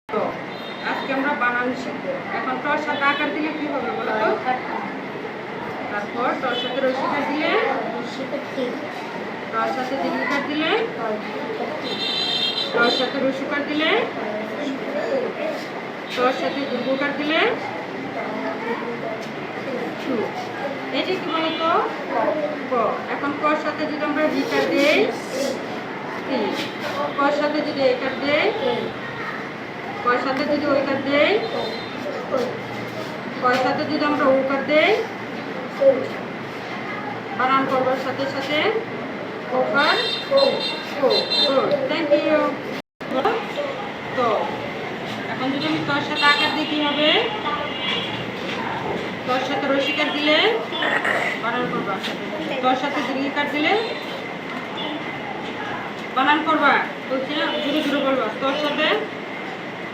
তো আজকে আমরা বানান শিখবো। এখন টর সাথে আকার দিলে কি হবে বলো তো? তারপর টর সাথে রসিকার দিলে, টর সাথে দীর্ঘিকার দিলে, টর সাথে রসুকার দিলে, টর সাথে দীর্ঘকার দিলে, এটি কি বলতো? ক। এখন কর সাথে যদি আমরা রিকার দেই, কর সাথে যদি একার দেই, কর সাথে যদি ওইকার দেই, কর সাথে যদি আমরা ওকার দেই, বানান করবার সাথে সাথে ওকার ও। Good, thank you. তো এখন যদি আমি তোর সাথে আকার দিই কি হবে? তোর সাথে রসিকার দিলে বানান করবা, তোর সাথে দীর্ঘিকার দিলে বানান করবা, বলছি না, জোরে জোরে বলবা। তোর সাথে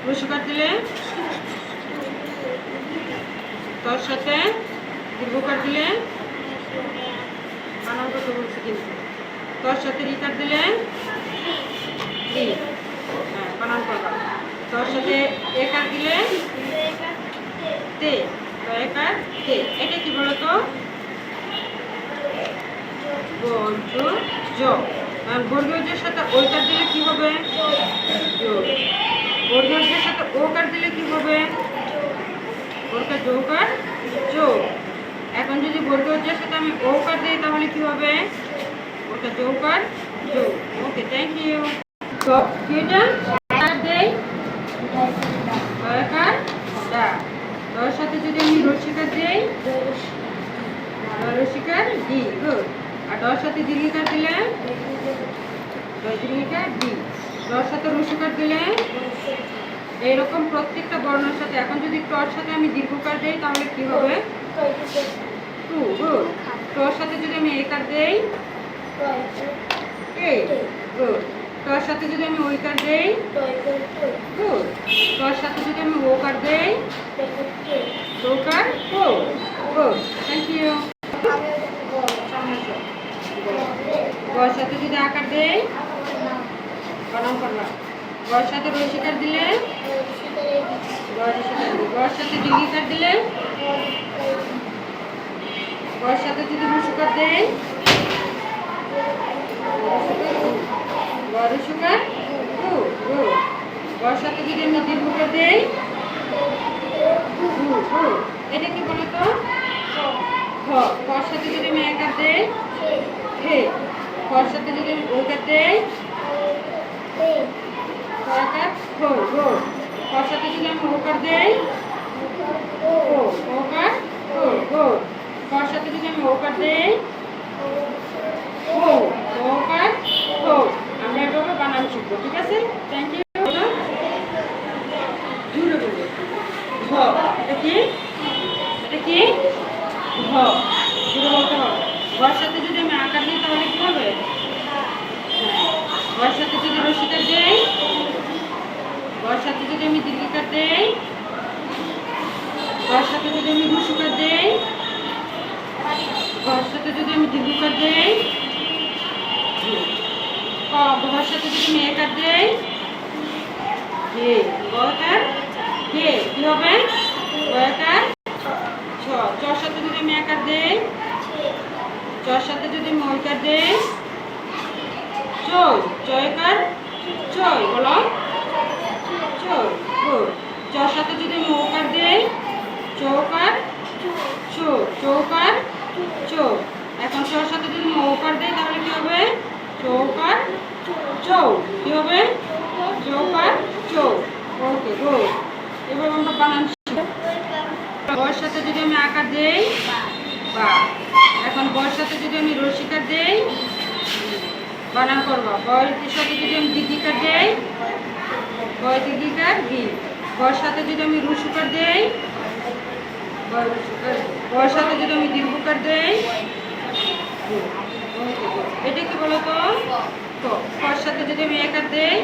রসিকার দিলে, তোর সাথে দীর্ঘকার দিলে বানান করতে বলছি কিন্তু। তোর সাথে রিকার দিলে হ্যাঁ বানান করবা। তোর সাথে একার দিলে তে, তো একার তে। এটা কি বলতো? বর্গ জ। বর্গীয় জের সাথে ওইকার দিলে কি হবে? যোগ। বর্গীয় জের সাথে ওকার দিলে কি হবে? ওকার যোগকার যোগ। এখন যদি বর্গীয় জের সাথে আমি ওকার দিই তাহলে কি হবে? ওটা যোগকার যোগ। ওকে, থ্যাংক ইউ। তো কি এটা? আকার দেই, আকার দা। তার সাথে যদি আমি রসিকার দেই, রসিকার ডি। গুড। আর তার সাথে দীর্ঘিকার দিলে দীর্ঘিকার ডি। তার সাথে রসিকার দিলে এইরকম প্রত্যেকটা বর্ণের সাথে। এখন যদি টর সাথে আমি দীর্ঘকার দেই তাহলে কি হবে? টু। গুড। টর সাথে যদি আমি একার দেই, এ। গুড। টর সাথে যদি আমি ওইকার দেই, গুড। টর সাথে যদি আমি ওকার দেই, ওকার ও। Good, thank you. গর সাথে যদি আকার দেই বানান করলাম। গর সাথে রসিকার দিলে গর সাথে দীর্ঘিকার দিলে, গর সাথে যদি রসুকার দেই রসুকার গু। গর সাথে যদি আমি দীর্ঘকার দেই গু। এটা কি বলতো? হ। গর সাথে যদি আমি একার দেই হে। গর সাথে যদি আমি ওকার দেই ওকার হো। গুড। গর সাথে যদি আমি ওকার দেই ও, ওকার হো। গুড। গর সাথে যদি আমি ওকার দেই ও, ওকার হো। আমরা এভাবে বানান শিখবো, ঠিক আছে? Thank you. জুড়ে বলবো হ। এটা কি? এটা কি? হ। জুড়ে বলতে হবে। ঘর সাথে যদি আমি আকার দিই তাহলে কি হবে? ঘর সাথে যদি রসিকার দেই, ঘর সাথে যদি আমি দীর্ঘিকার দেই, ঘর সাথে যদি আমি রসুকার দেই, ঘর সাথে যদি আমি দীর্ঘকার দেই, ঘর সাথে যদি আমি একার দেই হে। গকার হে কি হবে? গকার ছ। চর সাথে যদি আমি একার দেই, চর সাথে যদি আমি ওইকার দেই চই। চয়কার চই। বলো চই। গুড। চর সাথে যদি আমি ওকার দেই চৌকার চো। চৌকার চো। এখন চর সাথে যদি আমি ওকার দেই তাহলে কি হবে? চৌকার চৌ। কি হবে? চৌকার চৌ। ওকে, গুড। এবার আমরা বানান শিখব। গর সাথে যদি আমি আকার দেই বা। এখন গর সাথে যদি আমি রসিকার দেই বানান করবা। গয়ের সাথে যদি আমি দীর্ঘিকার দেই গয় দীর্ঘিকার বি। গর সাথে যদি আমি রসুকার দেই, গর সাথে যদি আমি দীর্ঘকার দেই। এটা কি বলতো? কর সাথে যদি আমি একার দেই,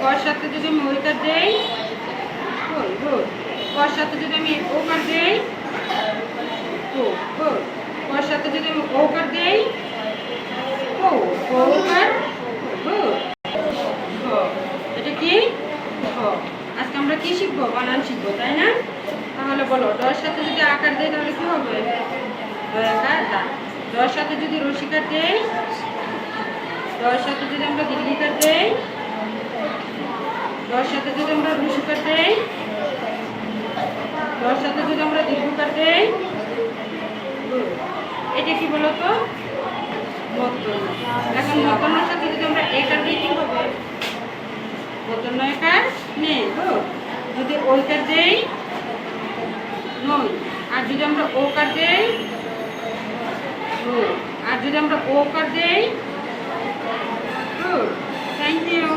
কর সাথে যদি আমি ওইকার দেই, কর সাথে যদি আমি ওকার দেই, কর সাথে যদি আমি ওকার দেই ওকার। এটা কি? আজকে আমরা কি শিখবো? বানান শিখবো, তাই না? তাহলে বলো, ডর সাথে যদি আকার দেয় তাহলে কি হবে? দয়াকার দা। ডর সাথে যদি রসিকার দেই, ডর সাথে যদি আমরা দীর্ঘিকার দেই, ডর সাথে যদি আমরা রসিকার দেই, ডর সাথে যদি আমরা দীর্ঘকার দেই, এটা কি বলতো? মূর্ধন্য। এখন মূর্ধন্যর সাথে যদি আমরা একার দিই কি হবে? মূর্ধন্য একার নেই তো। যদি ওইকার দেই নই, আর যদি আমরা ওকার দেই ও, আর যদি আমরা ওকার দেই, থ্যাংক ইউ।